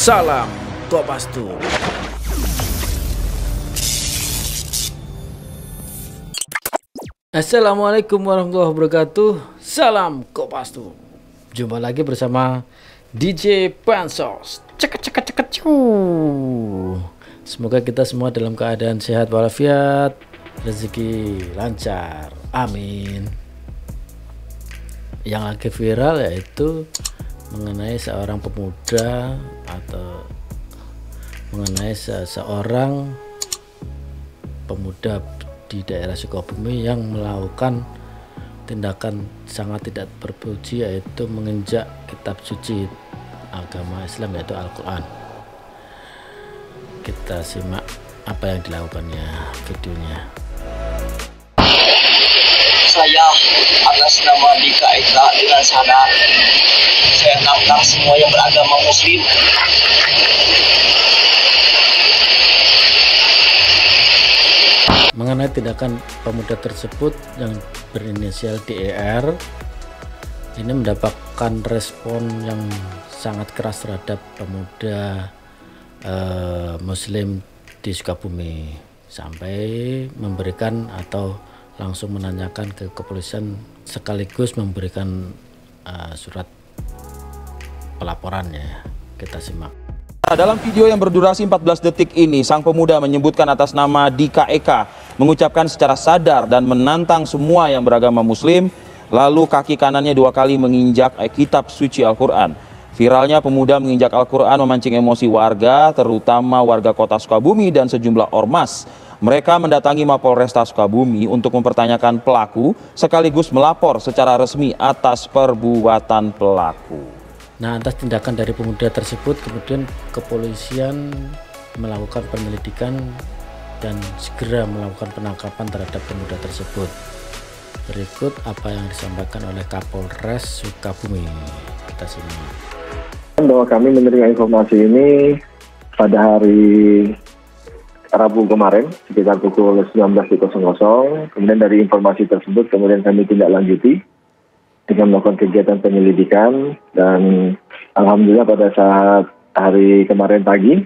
Salam Kopastus. Assalamualaikum warahmatullahi wabarakatuh. Salam Kopastus. Jumpa lagi bersama DJ Pansos. Semoga kita semua dalam keadaan sehat walafiat, rezeki lancar. Amin. Yang lagi viral yaitu mengenai seorang pemuda atau mengenai seorang pemuda di daerah Sukabumi yang melakukan tindakan sangat tidak terpuji, yaitu menginjak kitab suci agama Islam yaitu Al-Quran. Kita simak apa yang dilakukannya, videonya. Saya atas nama Dika Eka dengan sadar saya tantang semua yang beragama Muslim mengenai tindakan pemuda tersebut yang berinisial DER. Ini mendapatkan respon yang sangat keras terhadap pemuda Muslim di Sukabumi, sampai memberikan atau langsung menanyakan ke kepolisian sekaligus memberikan surat pelaporannya. Kita simak. Dalam video yang berdurasi 14 detik ini, sang pemuda menyebutkan atas nama Dika Eka, mengucapkan secara sadar dan menantang semua yang beragama Muslim, lalu kaki kanannya 2 kali menginjak kitab suci Al-Quran. Viralnya pemuda menginjak Al-Quran memancing emosi warga, terutama warga kota Sukabumi dan sejumlah ormas. Mereka mendatangi Mapolresta Sukabumi untuk mempertanyakan pelaku, sekaligus melapor secara resmi atas perbuatan pelaku. Nah, atas tindakan dari pemuda tersebut, kemudian kepolisian melakukan penyelidikan dan segera melakukan penangkapan terhadap pemuda tersebut. Berikut apa yang disampaikan oleh Kapolres Sukabumi. Kita simak. Bahwa kami menerima informasi ini pada hari Rabu kemarin sekitar pukul 19.00. Kemudian dari informasi tersebut kemudian kami tindak lanjuti dengan melakukan kegiatan penyelidikan, dan alhamdulillah pada saat hari kemarin pagi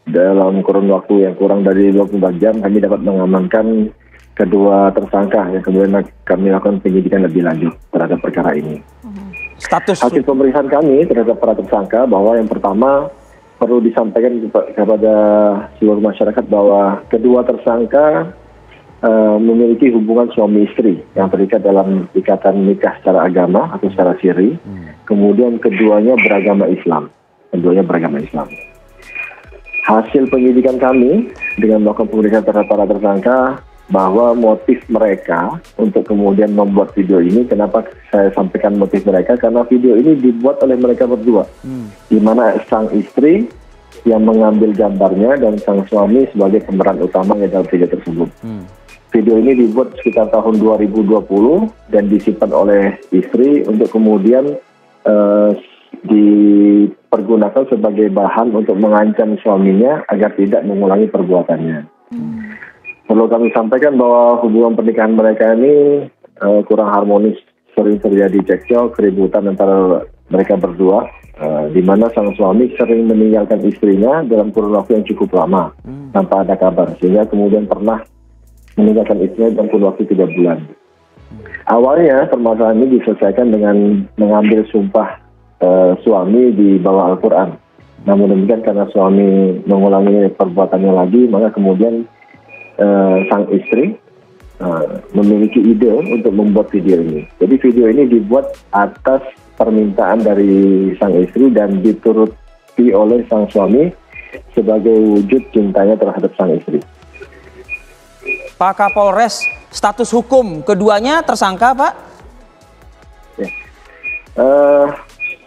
dalam kurun waktu yang kurang dari 24 jam kami dapat mengamankan kedua tersangka yang kemudian kami lakukan penyidikan lebih lanjut terhadap perkara ini. Status hasil pemeriksaan kami terhadap para tersangka bahwa yang pertama perlu disampaikan kepada seluruh masyarakat bahwa kedua tersangka memiliki hubungan suami istri yang terikat dalam ikatan nikah secara agama atau secara syar'i. Kemudian keduanya beragama Islam. Hasil penyidikan kami dengan melakukan pemeriksaan terhadap para tersangka bahwa motif mereka untuk kemudian membuat video ini, kenapa saya sampaikan motif mereka, karena video ini dibuat oleh mereka berdua, di mana sang istri yang mengambil gambarnya dan sang suami sebagai pemeran utama dalam video tersebut. Video ini dibuat sekitar tahun 2020 dan disimpan oleh istri untuk kemudian dipergunakan sebagai bahan untuk mengancam suaminya agar tidak mengulangi perbuatannya. Perlu kami sampaikan bahwa hubungan pernikahan mereka ini kurang harmonis, sering terjadi cekcok, keributan antara mereka berdua, di mana sang suami sering meninggalkan istrinya dalam kurun waktu yang cukup lama tanpa ada kabar, sehingga kemudian pernah meninggalkan istrinya dalam kurun waktu 3 bulan. Awalnya permasalahan ini diselesaikan dengan mengambil sumpah suami di bawah Al-Quran. Namun demikian karena suami mengulangi perbuatannya lagi, maka kemudian sang istri memiliki ide untuk membuat video ini. Jadi video ini dibuat atas permintaan dari sang istri dan dituruti oleh sang suami sebagai wujud cintanya terhadap sang istri. Pak Kapolres, status hukum keduanya tersangka, Pak? Ya.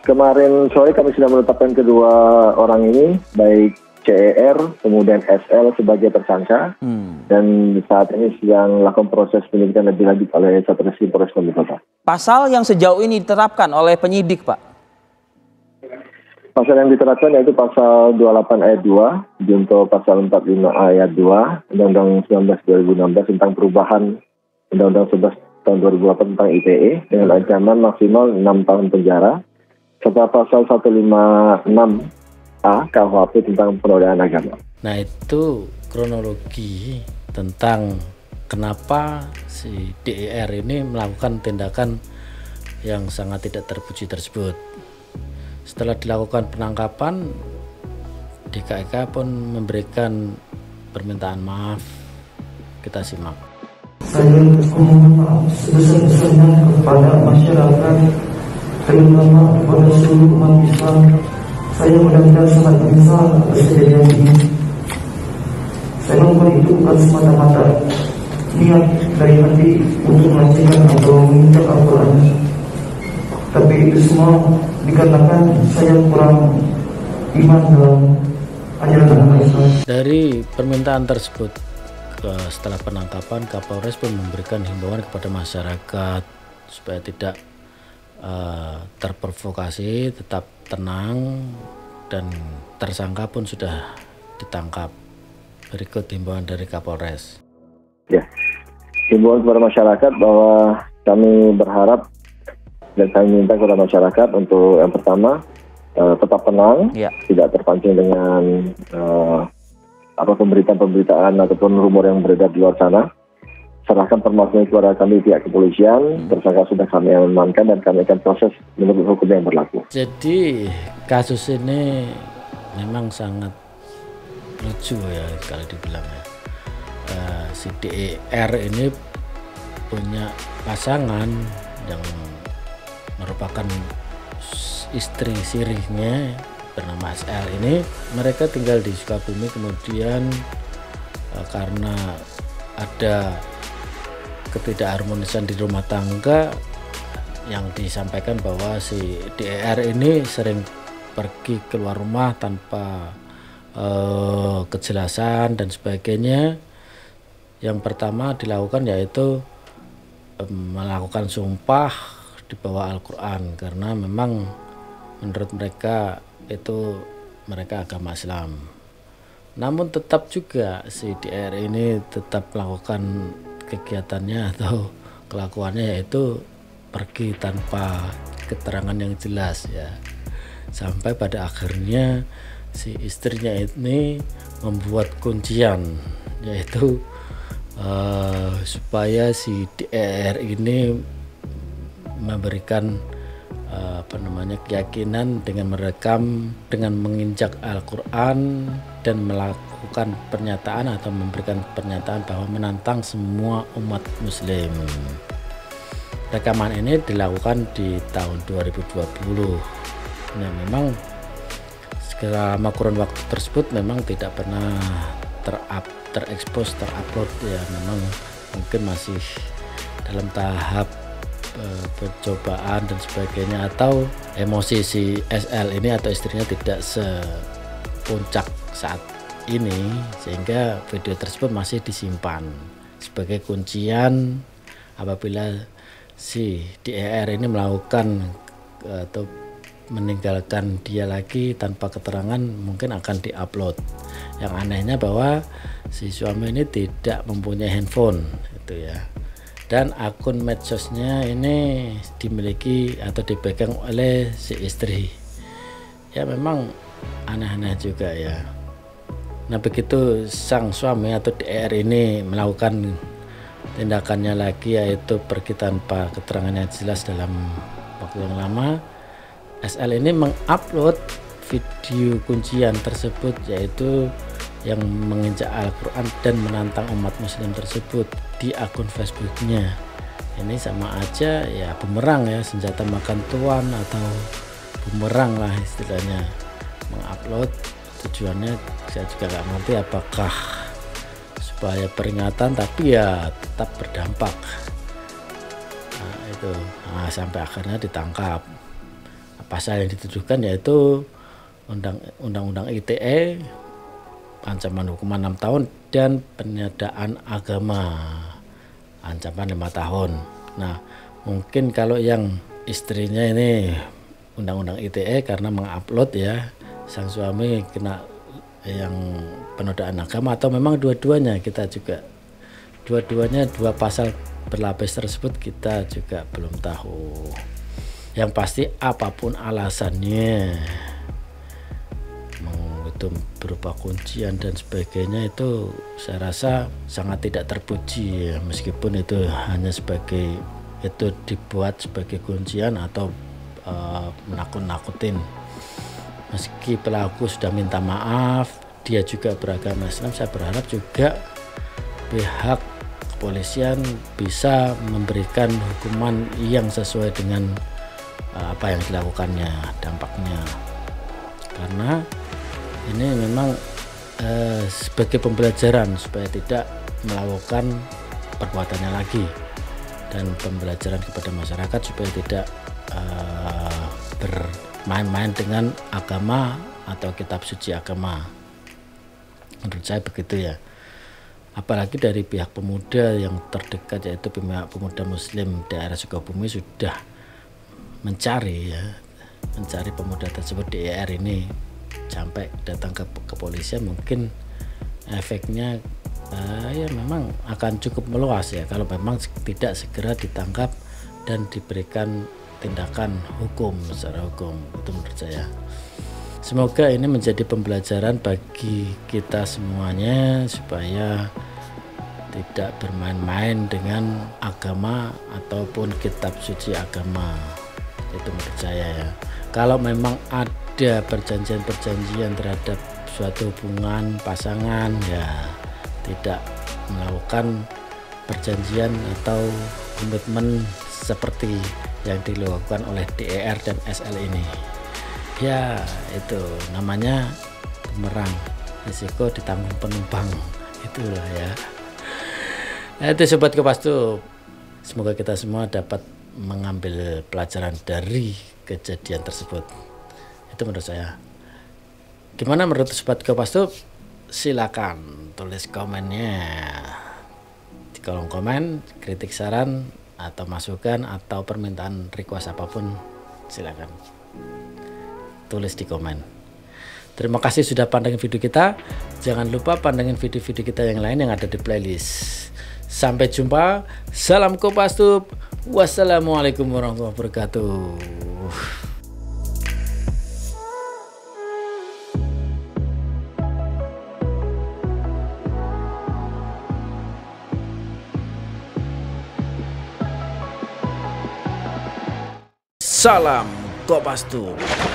Kemarin sore kami sudah menetapkan kedua orang ini, baik CER, kemudian SL sebagai tersangka, dan saat ini sedang melakukan proses penyidikan lebih lanjut oleh Satreskrim Polres Kota. Pasal yang sejauh ini diterapkan oleh penyidik, Pak? Pasal yang diterapkan yaitu pasal 28 ayat 2, junto pasal 45 ayat 2, Undang-Undang 19 2016 tentang perubahan Undang-Undang 11 tahun 2008 tentang ITE dengan ancaman maksimal 6 tahun penjara, serta pasal 156 A KUHP tentang penodaan agama. Nah, itu kronologi tentang kenapa si DER ini melakukan tindakan yang sangat tidak terpuji tersebut. Setelah dilakukan penangkapan, DKEK pun memberikan permintaan maaf. Kita simak. Saya memohon maaf sebesar-besarnya kepada masyarakat, terutama kepada seluruh umat Islam. Saya benar-benar sangat menyesal atas kejadian ini. Saya membuat itu bukan semata-mata niat dari hati untuk melecehkan atau menginjak Al-Quran, tapi itu semua dikarenakan saya kurang iman dalam ajaran agama Islam. Dari permintaan tersebut, setelah penangkapan, Kapolres pun memberikan himbauan kepada masyarakat supaya tidak terprovokasi, tetap tenang, dan tersangka pun sudah ditangkap. Berikut himbauan dari Kapolres. Ya, himbauan kepada masyarakat bahwa kami berharap dan kami minta kepada masyarakat untuk yang pertama tetap tenang, tidak terpancing dengan pemberitaan ataupun rumor yang beredar di luar sana. Serahkan permasalahan kepada kami pihak kepolisian. Tersangka sudah kami amankan dan kami akan proses menurut hukum yang berlaku. Jadi kasus ini memang sangat lucu ya kalau dibilang ya. Si DER ini punya pasangan yang merupakan istri sirihnya bernama SL ini. Mereka tinggal di Sukabumi, kemudian karena ada ketidakharmonisan di rumah tangga yang disampaikan bahwa si DER ini sering pergi keluar rumah tanpa kejelasan dan sebagainya. Yang pertama dilakukan yaitu melakukan sumpah di bawah Al-Quran, karena memang menurut mereka itu mereka agama Islam. Namun tetap juga si DER ini tetap melakukan kegiatannya atau kelakuannya, yaitu pergi tanpa keterangan yang jelas ya. Sampai pada akhirnya si istrinya ini membuat kuncian, yaitu supaya si DER ini memberikan keyakinan dengan merekam, dengan menginjak Al-Quran dan melakukan pernyataan atau memberikan pernyataan bahwa menantang semua umat muslim. Rekaman ini dilakukan di tahun 2020. Nah, memang selama kurun waktu tersebut memang tidak pernah terekspos, terupload ya. Memang mungkin masih dalam tahap percobaan dan sebagainya, atau emosi si SL ini atau istrinya tidak sepuncak saat ini sehingga video tersebut masih disimpan sebagai kuncian. Apabila si DER ini melakukan atau meninggalkan dia lagi tanpa keterangan, mungkin akan diupload. Yang anehnya bahwa si suami ini tidak mempunyai handphone itu ya, dan akun medsosnya ini dimiliki atau dipegang oleh si istri. Ya memang aneh-aneh juga ya. Nah, begitu sang suami atau DER ini melakukan tindakannya lagi, yaitu pergi tanpa keterangan yang jelas dalam waktu yang lama, SL ini mengupload video kuncian tersebut, yaitu yang menginjak Al-Quran dan menantang umat muslim tersebut di akun Facebooknya. Ini sama aja ya bumerang ya, senjata makan tuan atau bumerang lah istilahnya. Mengupload tujuannya saya juga nggak ngerti, apakah supaya peringatan tapi ya tetap berdampak. Nah, itu sampai akhirnya ditangkap. Pasal yang dituduhkan yaitu Undang-Undang ITE, ancaman hukuman 6 tahun, dan penodaan agama, ancaman 5 tahun. Nah, mungkin kalau yang istrinya ini Undang-Undang ITE karena mengupload ya, sang suami kena yang penodaan agama, atau memang dua-duanya. Kita juga dua-duanya, dua pasal berlapis tersebut kita juga belum tahu. Yang pasti apapun alasannya itu berupa kuncian dan sebagainya, itu saya rasa sangat tidak terpuji ya, meskipun itu hanya sebagai, itu dibuat sebagai kuncian atau menakut-nakutin. Meski pelaku sudah minta maaf, dia juga beragama Islam, saya berharap juga pihak kepolisian bisa memberikan hukuman yang sesuai dengan apa yang dilakukannya, dampaknya. Karena ini memang sebagai pembelajaran supaya tidak melakukan perbuatannya lagi, dan pembelajaran kepada masyarakat supaya tidak bermain-main dengan agama atau kitab suci agama. Menurut saya begitu ya. Apalagi dari pihak pemuda yang terdekat, yaitu pihak pemuda Muslim daerah Sukabumi sudah mencari pemuda tersebut, DER ini, sampai datang ke kepolisian. Mungkin efeknya ya memang akan cukup meluas ya, kalau memang tidak segera ditangkap dan diberikan tindakan hukum secara hukum. Itu menurut saya. Semoga ini menjadi pembelajaran bagi kita semuanya supaya tidak bermain-main dengan agama ataupun kitab suci agama. Itu menurut saya ya. Kalau memang ada perjanjian-perjanjian terhadap suatu hubungan pasangan, ya tidak melakukan perjanjian atau komitmen seperti yang dilakukan oleh DER dan SL ini. Ya itu namanya bumerang, risiko ditanggung penumpang, itulah ya. Nah, itu Sobat Kopassus, semoga kita semua dapat mengambil pelajaran dari kejadian tersebut. Itu menurut saya. Gimana menurut Sobat Kopassus? Silakan tulis komennya di kolom komen, kritik, saran atau masukan atau permintaan request apapun, silakan tulis di komen. Terima kasih sudah pandangin video kita. Jangan lupa pandangin video-video kita yang lain yang ada di playlist. Sampai jumpa. Salam Kopassus. Wassalamualaikum warahmatullahi wabarakatuh. Salam Kopassus.